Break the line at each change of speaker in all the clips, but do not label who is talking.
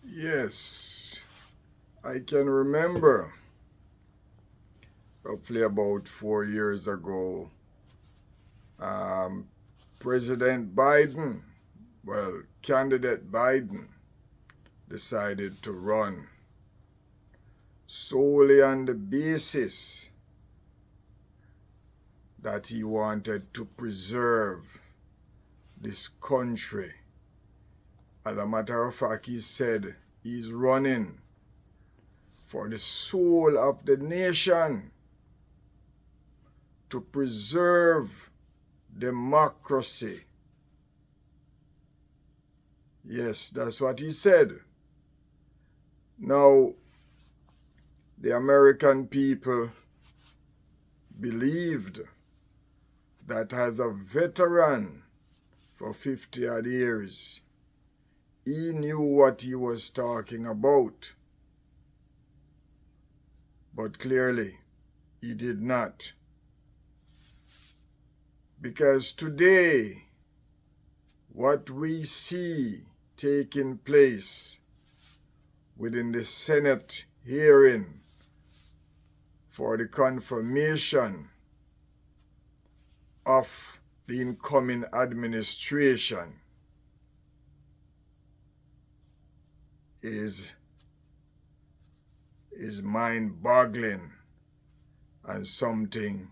Yes, I can remember roughly about 4 years ago, um, President Biden, candidate Biden, decided to run solely on the basis that he wanted to preserve this country. As a matter of fact, he said he's running for the soul of the nation, to preserve democracy. Yes, that's what he said. Now, the American people believed that as a veteran for 50 odd years, he knew what he was talking about. But clearly, he did not. Because today, what we see taking place within the Senate hearing for the confirmation of the incoming administration is mind-boggling and something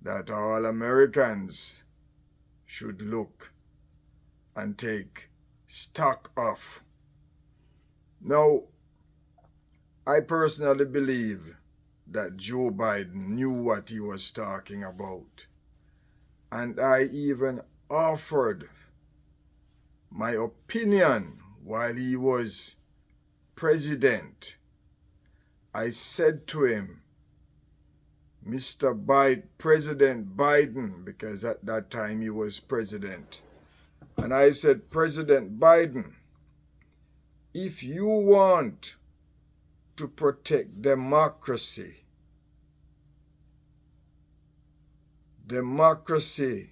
that all Americans should look and take stock of. Now, I personally believe that Joe Biden knew what he was talking about. And I even offered my opinion while he was president. I said to him, President Biden, because at that time he was president. And I said, President Biden, if you want to protect democracy, democracy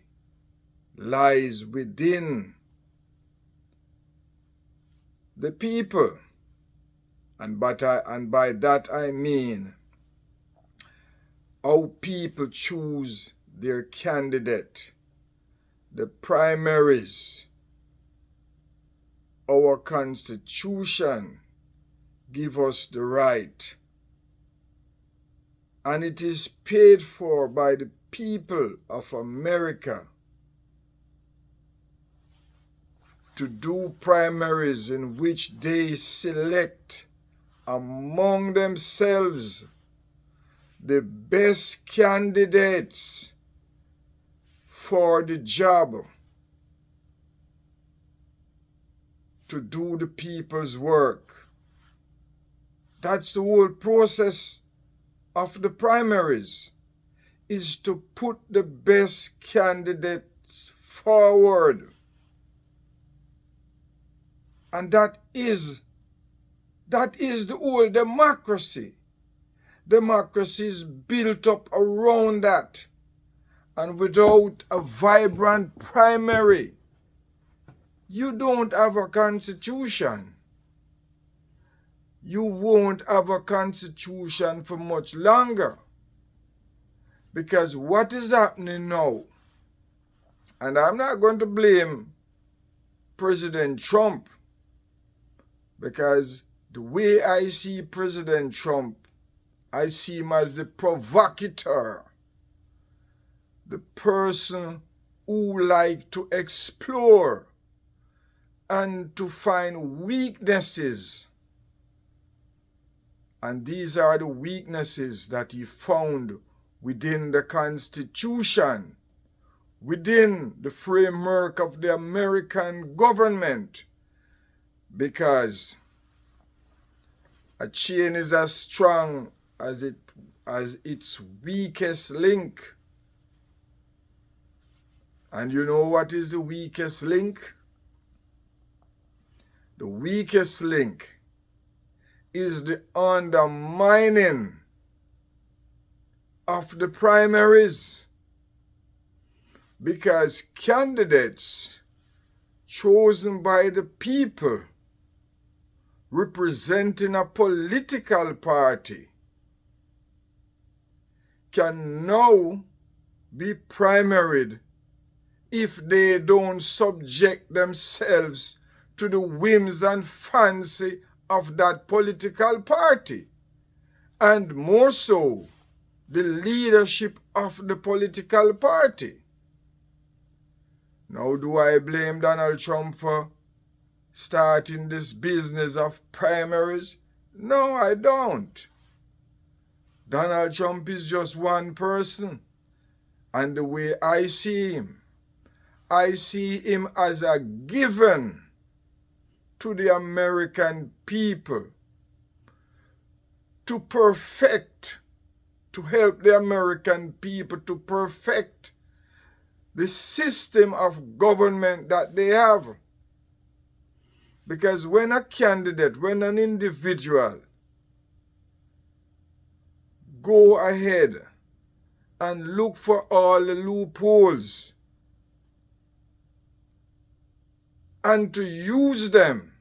lies within the people. And by that I mean how people choose their candidate, the primaries. Our Constitution gives us the right, and it is paid for by the people of America to do primaries in which they select among themselves the best candidates for the job to do the people's work. That's the whole process of the primaries, is to put the best candidates forward. And that is the whole democracy. Democracy is built up around that. And without a vibrant primary, you don't have a constitution. You won't have a constitution for much longer. Because what is happening now, and I'm not going to blame President Trump, because the way I see President Trump, I see him as the provocateur, the person who likes to explore and to find weaknesses. And these are the weaknesses that he found within the Constitution, within the framework of the American government. Because a chain is as strong as its weakest link. And you know what is the weakest link? The weakest link is the undermining of the primaries. Because candidates chosen by the people representing a political party can now be primaried if they don't subject themselves to the whims and fancy of that political party, and more so, the leadership of the political party. Now, do I blame Donald Trump for starting this business of primaries? No, I don't. Donald Trump is just one person, and the way I see him as a given to the American people to help the American people to perfect the system of government that they have. Because when a candidate, when an individual go ahead and look for all the loopholes and to use them,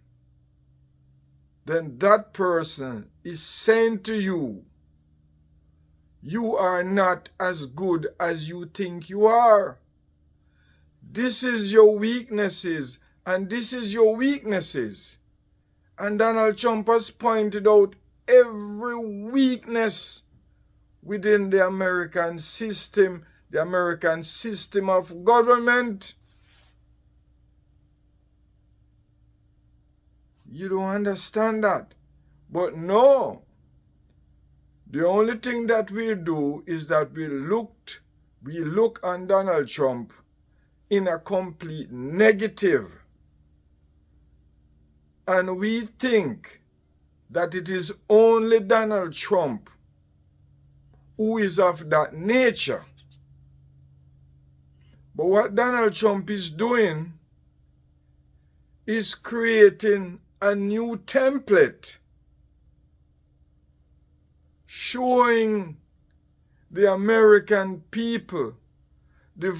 then that person is saying to you, you are not as good as you think you are. This is your weaknesses, and this is your weaknesses. And Donald Trump has pointed out every weakness within the American system of government. You don't understand that. But no. The only thing that we do is that we look on Donald Trump in a complete negative. And we think that it is only Donald Trump who is of that nature. But what Donald Trump is doing is creating a new template showing the American people the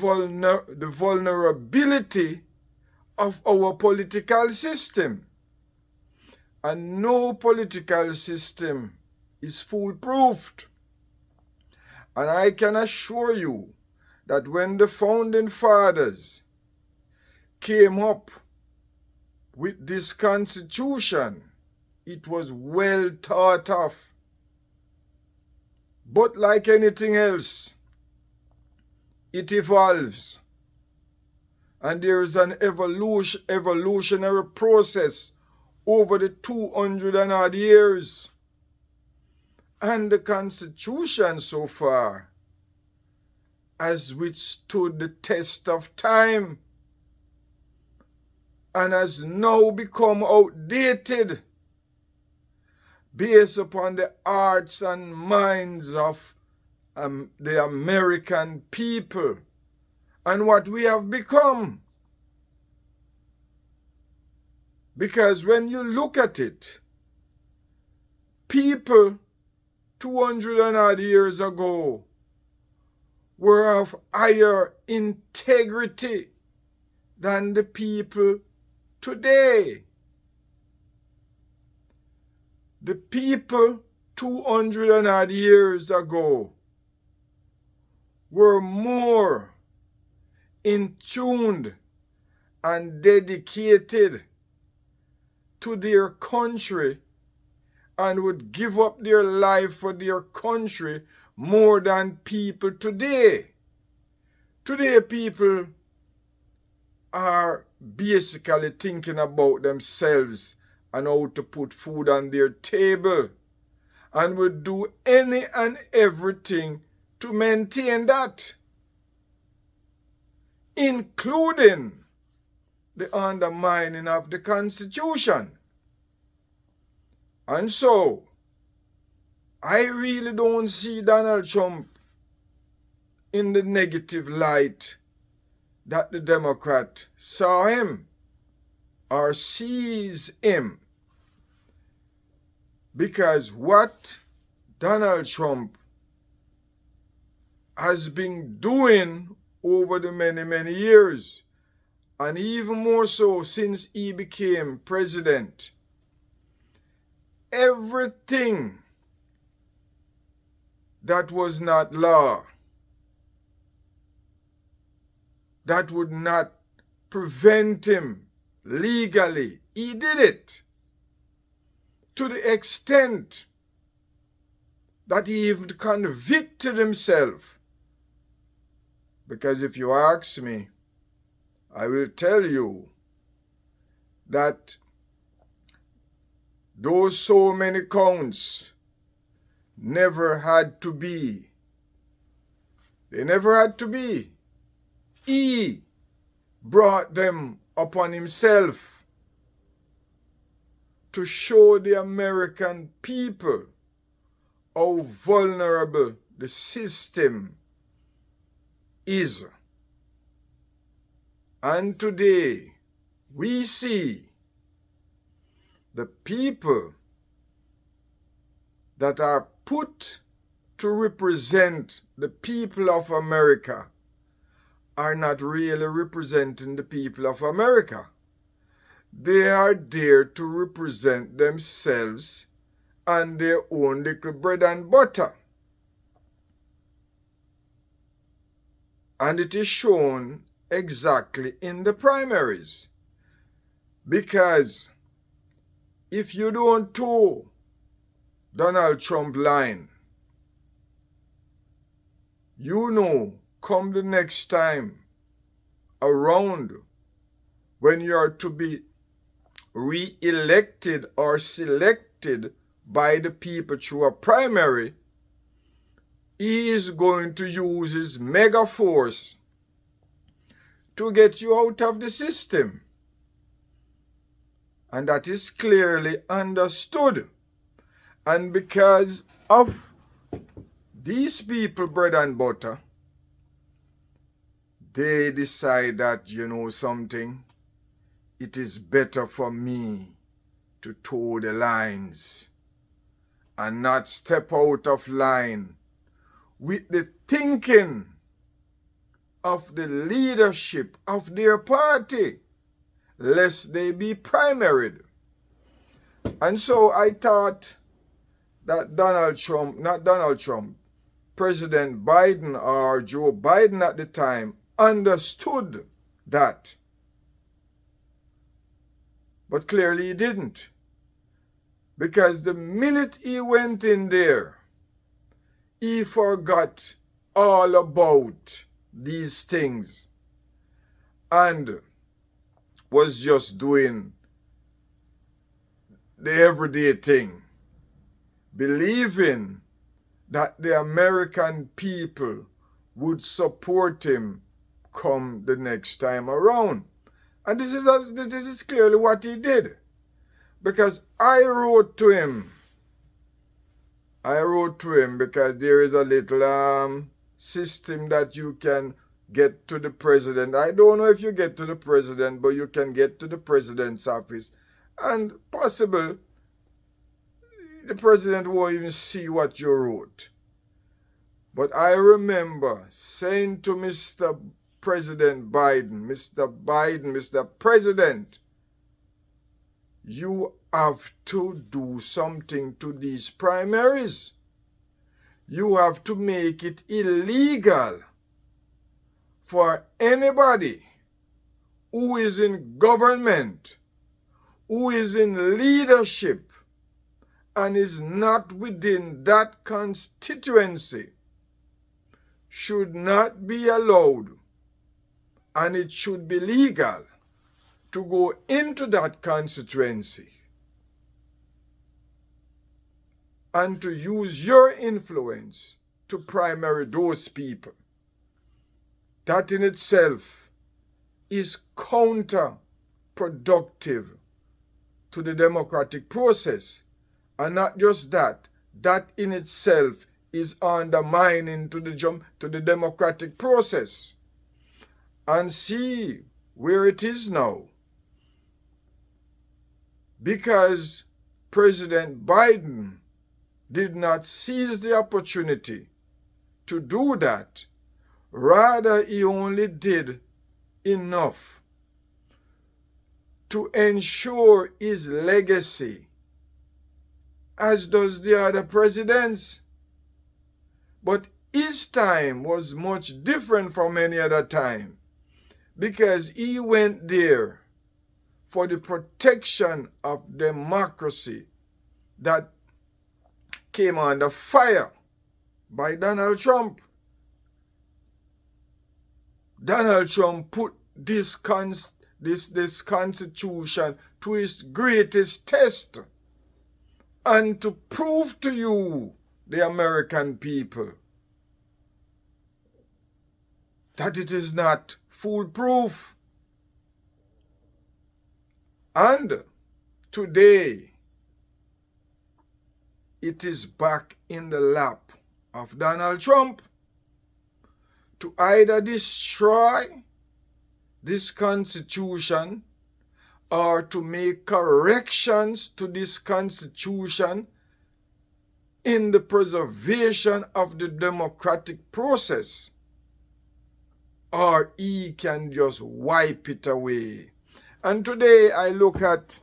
vulnerability of our political system. And no political system is foolproof. And I can assure you that when the founding fathers came up with this constitution, it was well thought of. But like anything else, it evolves. And there is an evolutionary process over the 200 and odd years. And the Constitution so far has withstood the test of time and has now become outdated based upon the hearts and minds of the American people and what we have become. Because when you look at it, people 200 and odd years ago were of higher integrity than the people today. The people 200 and odd years ago were more in tuned and dedicated to their country and would give up their life for their country more than people today. Today, people are basically thinking about themselves and how to put food on their table and would do any and everything to maintain that, including the undermining of the Constitution. And so, I really don't see Donald Trump in the negative light that the Democrat saw him or sees him. Because what Donald Trump has been doing over the many years, and even more so since he became president, everything that was not law, that would not prevent him legally. He did it to the extent that he even convicted himself. Because if you ask me, I will tell you that those so many counts never had to be. They never had to be. He brought them upon himself to show the American people how vulnerable the system is. And today we see the people that are put to represent the people of America are not really representing the people of America. They are there to represent themselves and their own little bread and butter. And it is shown exactly in the primaries. Because if you don't toe Donald Trump line, you know, come the next time around when you are to be re-elected or selected by the people through a primary, he is going to use his mega force to get you out of the system. And that is clearly understood. And because of these people, bread and butter, they decide that, you know something, it is better for me to toe the lines and not step out of line with the thinking of the leadership of their party, lest they be primaried. And so I thought that President Biden or Joe Biden at the time understood that. But clearly he didn't. Because the minute he went in there, he forgot all about these things and was just doing the everyday thing, believing that the American people would support him come the next time around. And this is clearly what he did. Because I wrote to him because there is a little system that you can get to the president. I don't know if you get to the president, but you can get to the president's office. And possible the president won't even see what you wrote. But I remember saying to Mr. President Biden, Mr. President, you have to do something to these primaries. You have to make it illegal for anybody who is in government, who is in leadership, and is not within that constituency, should not be allowed, and it should be legal to go into that constituency and to use your influence to primary those people. That in itself is counterproductive to the democratic process. And not just that, that in itself is undermining to the democratic process. And see where it is now. Because President Biden did not seize the opportunity to do that. Rather, he only did enough to ensure his legacy as does the other presidents. But his time was much different from any other time because he went there for the protection of democracy that came under fire by Donald Trump. Donald Trump put this constitution to its greatest test, and to prove to you, the American people, that it is not foolproof. And today, it is back in the lap of Donald Trump to either destroy this constitution or to make corrections to this constitution in the preservation of the democratic process, or he can just wipe it away. And today I look at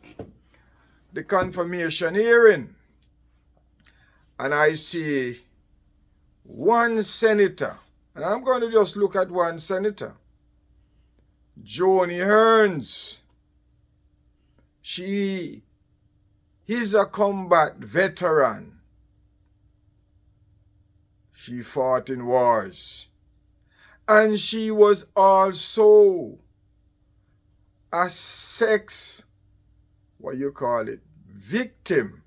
the confirmation hearing and I see one senator, and I'm going to just look at one senator, Joni Hearns. He's a combat veteran. She fought in wars. And she was also a victim.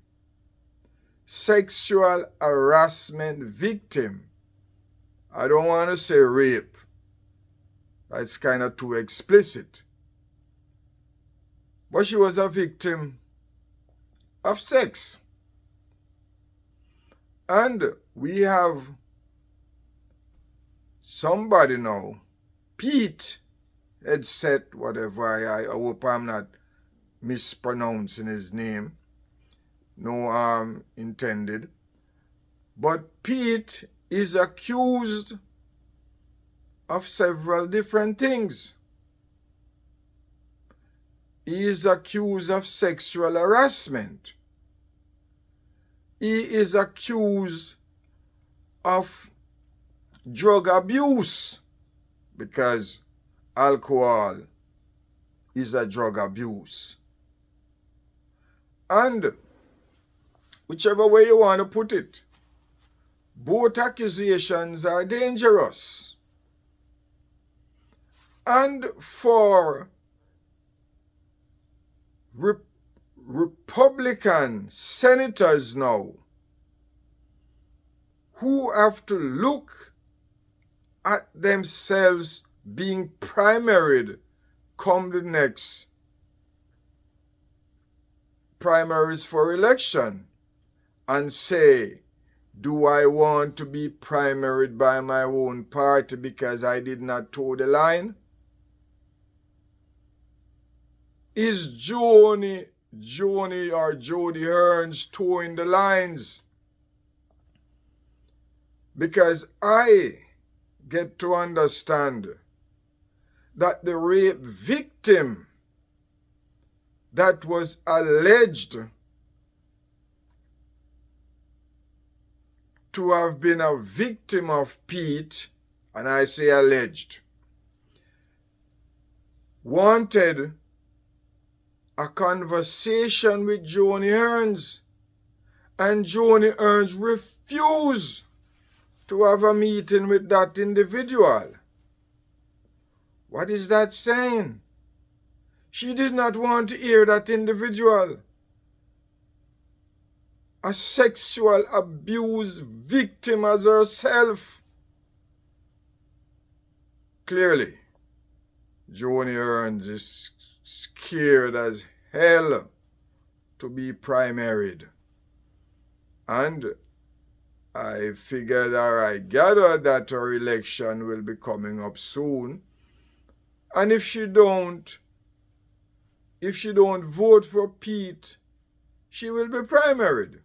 Sexual harassment victim. I don't want to say rape. That's kind of too explicit. But she was a victim of sex. And we have somebody now, Pete Headset, whatever, I hope I'm not mispronouncing his name. No harm intended. But Pete is accused of several different things. He is accused of sexual harassment. He is accused of drug abuse, because alcohol is a drug abuse. And whichever way you want to put it, both accusations are dangerous. And for Republican senators now, who have to look at themselves being primaried come the next primaries for election, and say, do I want to be primaried by my own party because I did not toe the line? Is Joni or Jody Hearns toeing the lines? Because I get to understand that the rape victim that was alleged to have been a victim of Pete, and I say alleged, wanted a conversation with Joni Hearns, and Joni Hearns refused to have a meeting with that individual. What is that saying? She did not want to hear that individual. A sexual abuse victim as herself. Clearly, Joni Hearns is scared as hell to be primaried. And I figured, or I gathered, that her election will be coming up soon. And if she don't vote for Pete, she will be primaried.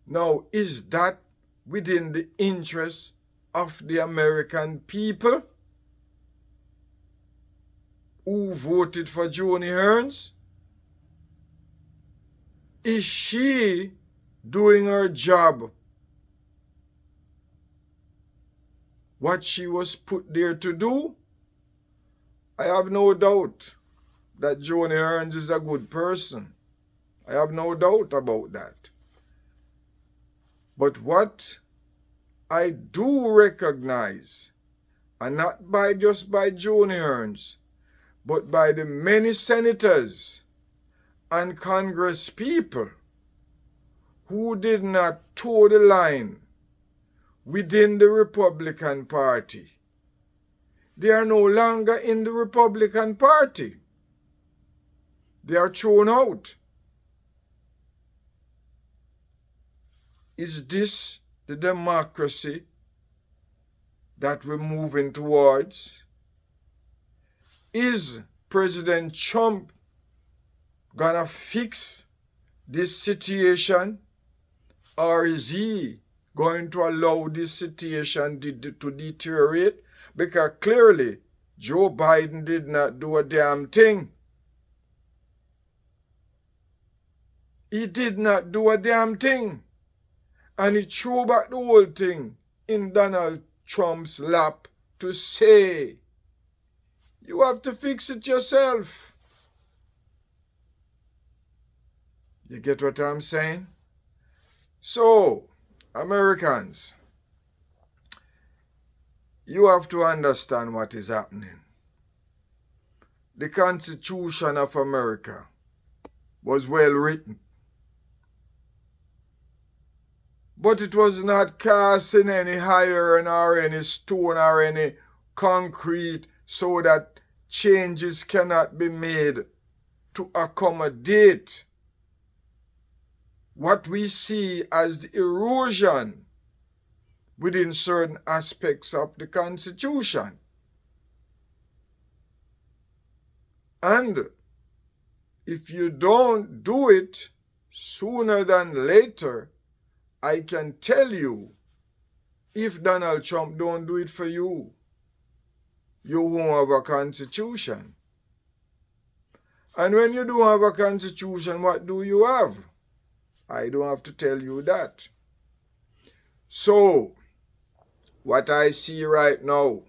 Now, is that within the interest of the American people who voted for Joni Hearns? Is she doing her job? What she was put there to do? I have no doubt that Joni Hearns is a good person. I have no doubt about that. But what I do recognize, and not just by Joni Hearns, but by the many senators and Congress people who did not toe the line within the Republican Party. They are no longer in the Republican Party. They are thrown out. Is this the democracy that we're moving towards? Is President Trump gonna fix this situation, or is he going to allow this situation to deteriorate? Because clearly Joe Biden did not do a damn thing. He did not do a damn thing. And he threw back the whole thing in Donald Trump's lap to say, you have to fix it yourself. You get what I'm saying? So, Americans, you have to understand what is happening. The Constitution of America was well written, but it was not cast in any iron or any stone or any concrete so that changes cannot be made to accommodate what we see as the erosion within certain aspects of the Constitution. And if you don't do it sooner than later, I can tell you, if Donald Trump don't do it for you, you won't have a constitution. And when you don't have a constitution, what do you have? I don't have to tell you that. So, what I see right now,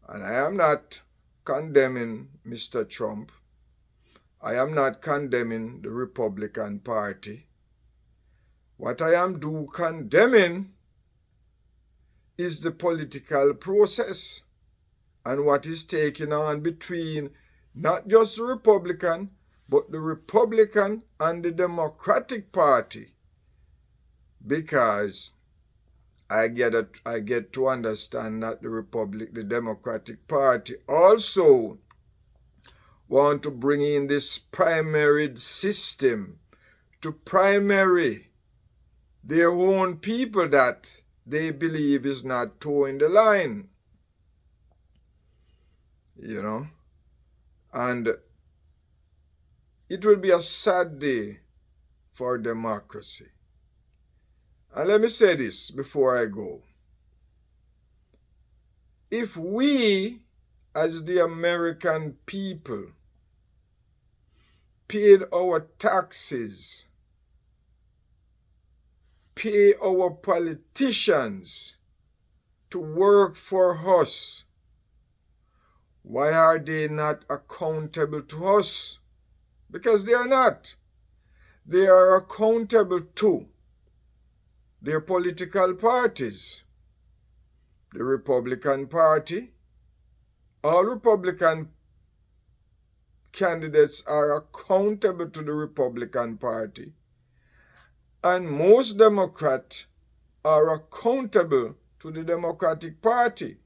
and I am not condemning Mr. Trump, I am not condemning the Republican Party. What I am condemning is the political process and what is taking on between not just the Republican, but the Republican and the Democratic Party. Because I get to understand that the Democratic Party also want to bring in this primary system to primary their own people that they believe is not towing the line. You know? And it will be a sad day for democracy. And let me say this before I go. If we, as the American people, paid our taxes, pay our politicians to work for us, why are they not accountable to us? Because they are not. They are accountable to their political parties. The Republican Party, all Republican candidates are accountable to the Republican Party. And most Democrats are accountable to the Democratic Party.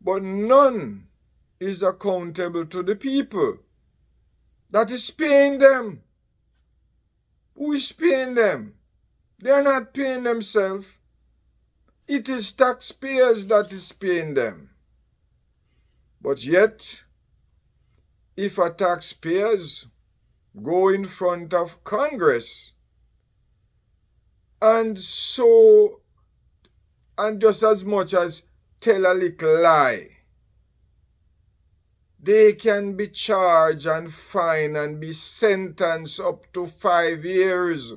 But none is accountable to the people that is paying them. Who is paying them? They are not paying themselves. It is taxpayers that is paying them. But yet, if a taxpayers go in front of Congress and just as much as tell a little lie, they can be charged and fined and be sentenced up to 5 years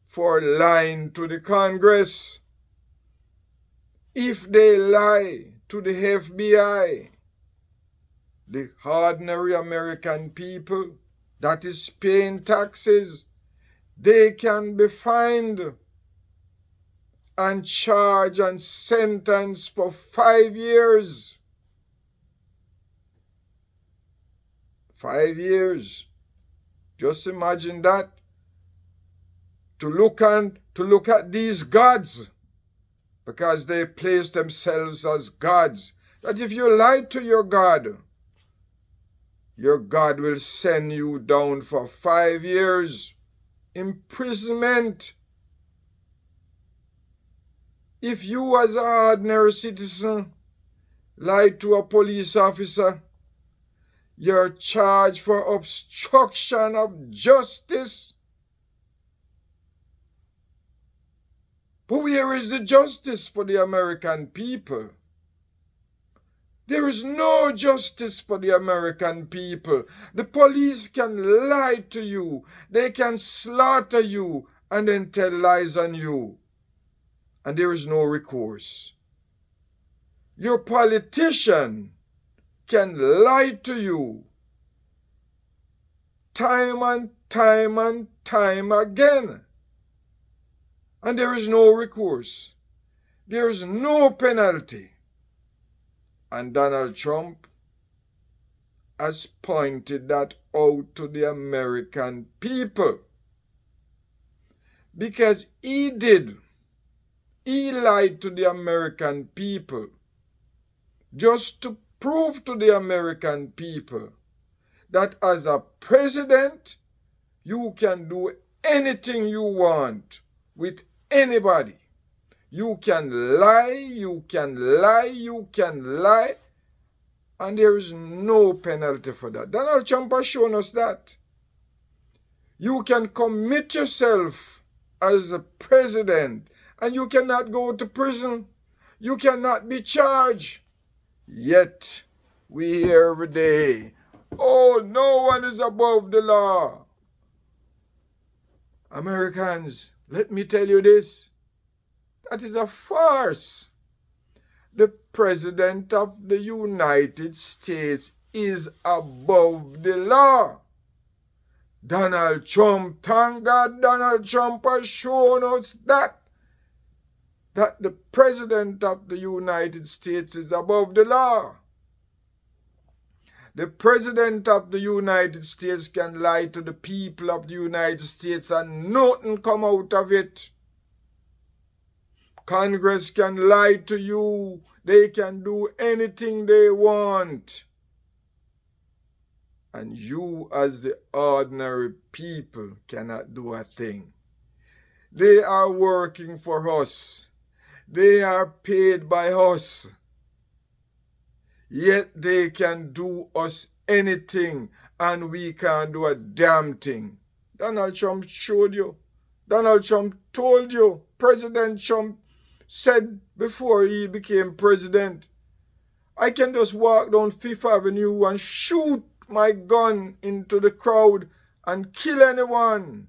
for lying to the Congress. If they lie to the FBI, the ordinary American people that is paying taxes, they can be fined and charged and sentenced for 5 years. 5 years. Just imagine that. To look at these gods, because they place themselves as gods, that if you lie to your God will send you down for 5 years imprisonment. If you as an ordinary citizen lie to a police officer, you're charged for obstruction of justice. But where is the justice for the American people? There is no justice for the American people. The police can lie to you. They can slaughter you and then tell lies on you. And there is no recourse. Your politician can lie to you time and time and time again. And there is no recourse. There is no penalty. And Donald Trump has pointed that out to the American people. Because he did. He lied to the American people just to prove to the American people that as a president, you can do anything you want with anybody. You can lie, you can lie, you can lie, and there is no penalty for that. Donald Trump has shown us that. You can commit yourself as a president, and you cannot go to prison. You cannot be charged. Yet, we hear every day, oh, no one is above the law. Americans, let me tell you this. That is a farce. The President of the United States is above the law. Donald Trump, thank God Donald Trump has shown us that the President of the United States is above the law. The President of the United States can lie to the people of the United States and nothing come out of it. Congress can lie to you. They can do anything they want. And you as the ordinary people cannot do a thing. They are working for us. They are paid by us. Yet they can do us anything and we can't do a damn thing. Donald Trump showed you. Donald Trump told you. President Trump said before he became president, I can just walk down Fifth Avenue and shoot my gun into the crowd and kill anyone.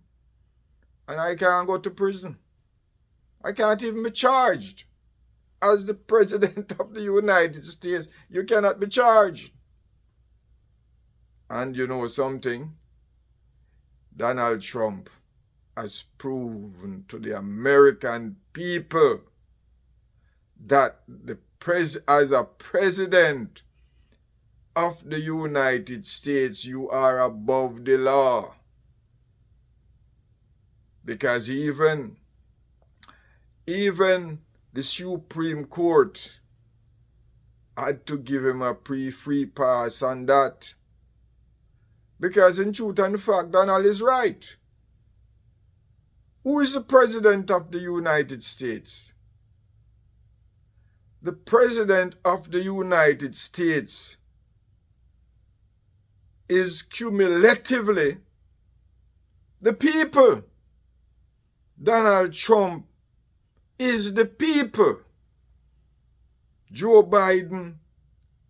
And I can't go to prison. I can't even be charged. As the President of the United States, you cannot be charged. And you know something? Donald Trump has proven to the American people that as a president of the United States, you are above the law. Because even the Supreme Court had to give him a free pass on that. Because in truth and fact, Donald is right. Who is the President of the United States? The President of the United States is cumulatively the people. Donald Trump is the people. Joe Biden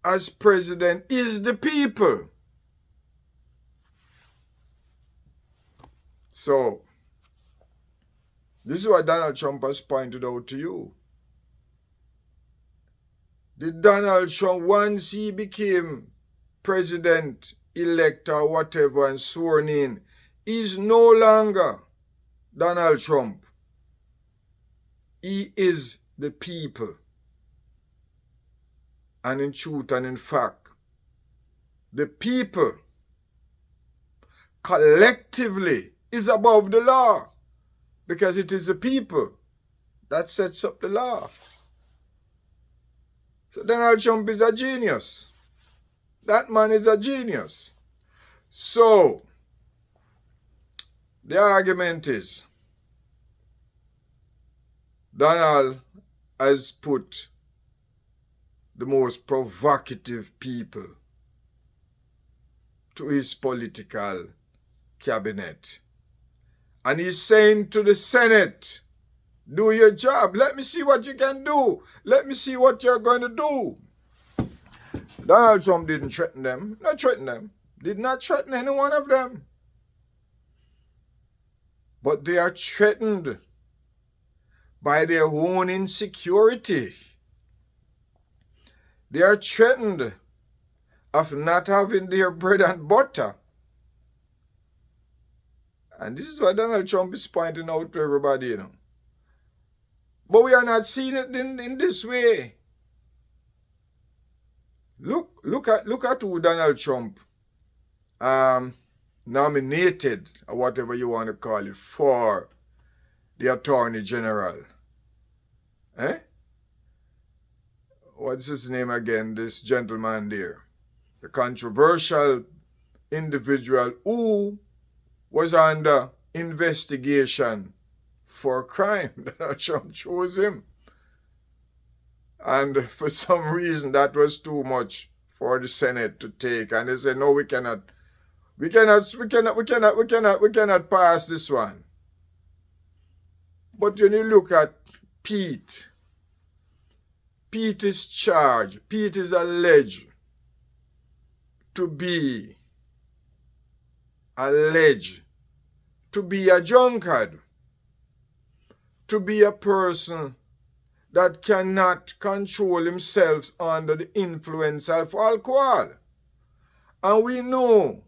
as president is the people. So, this is what Donald Trump has pointed out to you. Did Donald Trump, once he became president-elect or whatever and sworn in, is no longer Donald Trump. He is the people. And in truth and in fact, the people collectively is above the law, because it is the people that sets up the law. So Donald Trump is a genius. That man is a genius. So the argument is, Donald has put the most provocative people to his political cabinet. And he's saying to the Senate, do your job. Let me see what you can do. Let me see what you're going to do. Donald Trump didn't threaten them. Not threaten them. Did not threaten any one of them. But they are threatened by their own insecurity. They are threatened of not having their bread and butter. And this is what Donald Trump is pointing out to everybody, you know. But we are not seeing it in this way. Look at who Donald Trump nominated, or whatever you want to call it, for the Attorney General. What's his name again? This gentleman there. The controversial individual who was under investigation for crime. Donald Trump chose him. And for some reason that was too much for the Senate to take. And they said, no, we cannot pass this one. But when you look at Pete is charged, Pete is alleged to be a drunkard, to be a person that cannot control himself under the influence of alcohol. And we know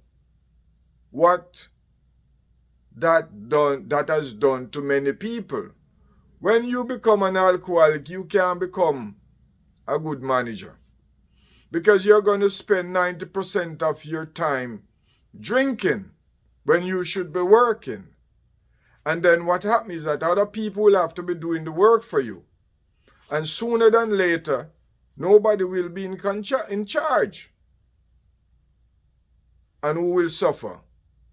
what that has done to many people. When you become an alcoholic, you can't become a good manager, because you're going to spend 90% of your time drinking when you should be working. And then what happens is that other people will have to be doing the work for you. And sooner than later, nobody will be in charge. And who will suffer?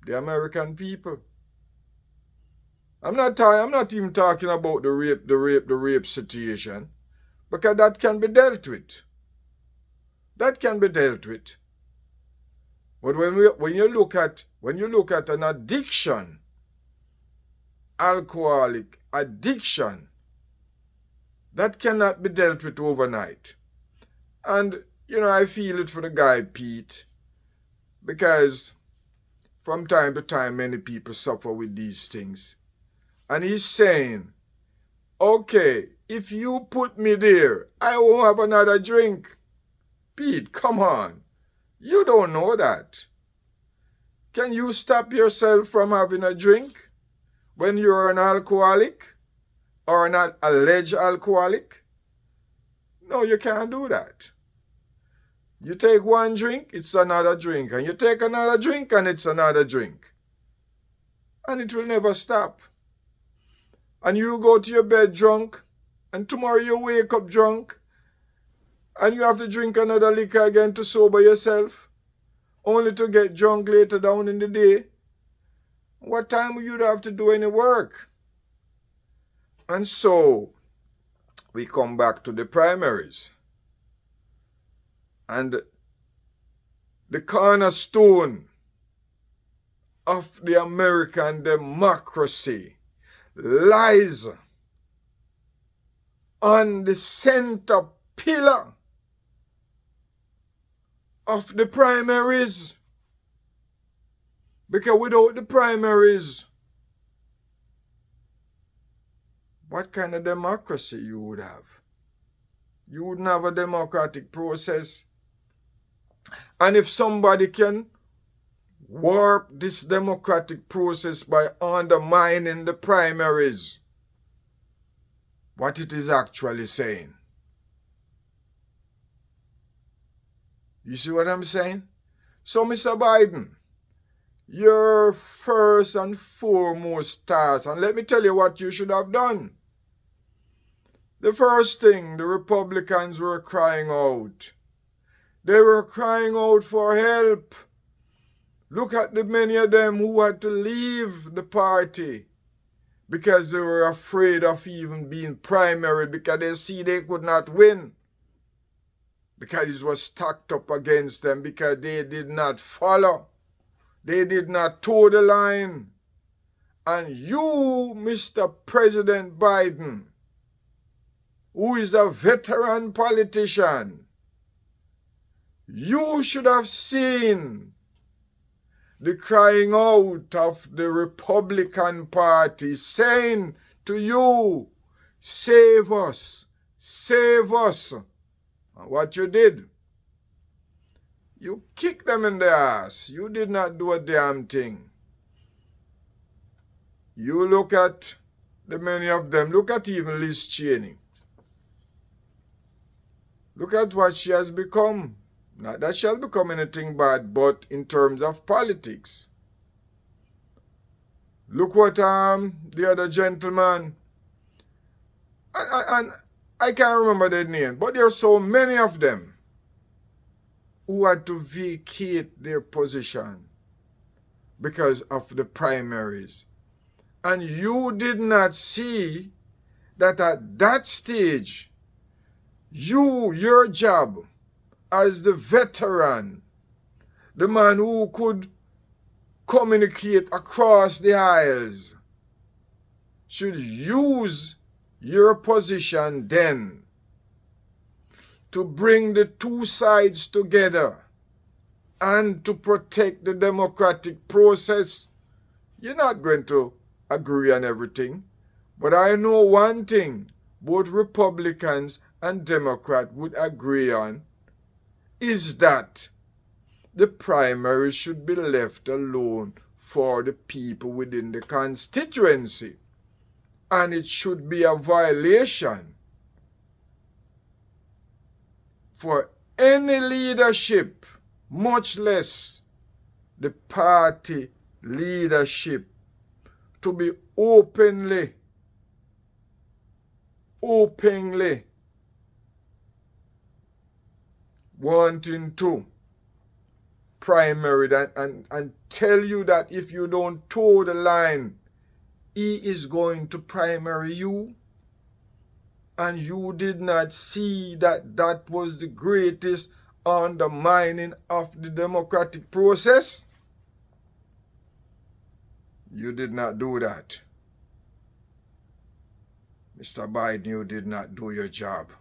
The American people. I'm not even talking about the rape situation, because that can be dealt with. That can be dealt with. But when you look at an addiction, alcoholic addiction, that cannot be dealt with overnight. And, I feel it for the guy Pete, because from time to time many people suffer with these things. And he's saying, okay, if you put me there, I won't have another drink. Pete, come on. You don't know that. Can you stop yourself from having a drink when you're an alcoholic or an alleged alcoholic? No, you can't do that. You take one drink, it's another drink. And you take another drink, and it's another drink. And it will never stop. And you go to your bed drunk, and tomorrow you wake up drunk, and you have to drink another liquor again to sober yourself, only to get drunk later down in the day. What time would you have to do any work? And so, we come back to the primaries. And the cornerstone of the American democracy lies on the center pillar of the primaries. Because without the primaries, what kind of democracy you would have? You wouldn't have a democratic process. And if somebody can warp this democratic process by undermining the primaries, what it is actually saying. You see what I'm saying? So, Mr. Biden, your first and foremost task, and let me tell you what you should have done. The first thing, the Republicans were crying out. They were crying out for help. Look at the many of them who had to leave the party because they were afraid of even being primary, because they see they could not win, because it was stacked up against them, because they did not follow. They did not toe the line. And you, Mr. President Biden, who is a veteran politician, you should have seen the crying out of the Republican Party saying to you, save us, save us. And what you did, you kicked them in the ass. You did not do a damn thing. You look at the many of them, look at even Liz Cheney. Look at what she has become. Not that she has become anything bad, but in terms of politics. Look what the other gentleman, and I can't remember their name, but there are so many of them who had to vacate their position because of the primaries. And you did not see that at that stage, your job as the veteran, the man who could communicate across the aisles, should use your position then to bring the two sides together and to protect the democratic process. You're not going to agree on everything, but I know one thing both Republicans and Democrats would agree on, is that the primary should be left alone for the people within the constituency. And it should be a violation for any leadership, much less the party leadership, to be openly wanting to primary that and tell you that if you don't toe the line, he is going to primary you. And you did not see that that was the greatest undermining of the democratic process. You did not do that. Mr. Biden, you did not do your job.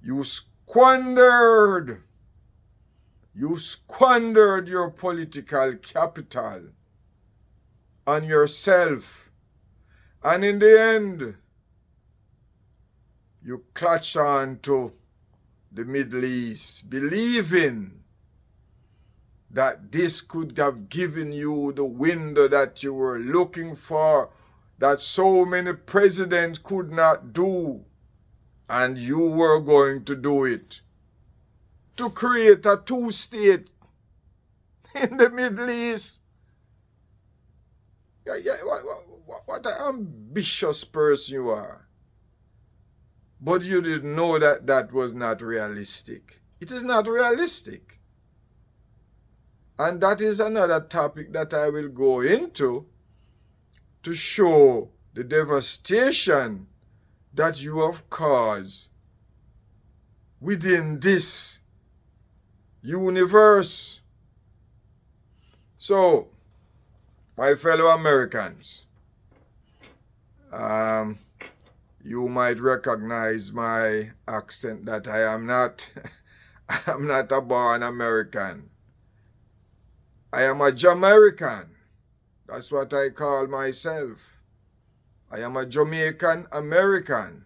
You squandered your political capital on yourself. And in the end, you clutch on to the Middle East, believing that this could have given you the window that you were looking for, that so many presidents could not do, and you were going to do it. To create a two-state in the Middle East. What an ambitious person you are. But you didn't know that that was not realistic. It is not realistic. And that is another topic that I will go into to show the devastation that you have caused within this universe. So, my fellow Americans, you might recognize my accent that I am not I am not a born American. I am a Jamaican. That's what I call myself. I am a Jamaican American.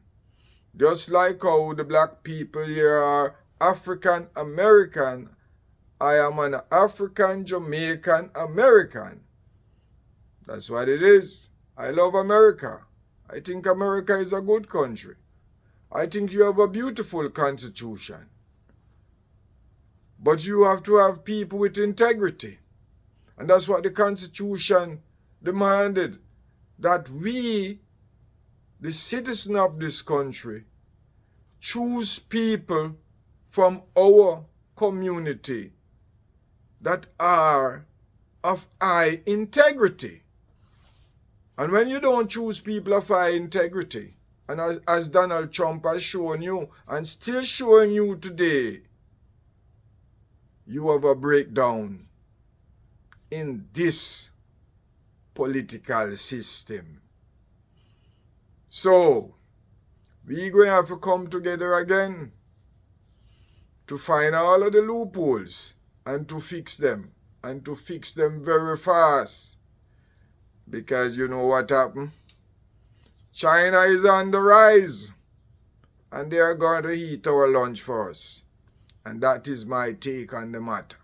Just like how the black people here are African American, I am an African Jamaican American. That's what it is. I love America. I think America is a good country. I think you have a beautiful constitution. But you have to have people with integrity. And that's what the Constitution demanded, that we, the citizens of this country, choose people from our community that are of high integrity. And when you don't choose people of high integrity, and as Donald Trump has shown you, and still showing you today, you have a breakdown in this political system. So, we're going to have to come together again to find all of the loopholes and to fix them, and to fix them very fast. Because you know what happened? China is on the rise, and they are going to eat our lunch for us. And that is my take on the matter.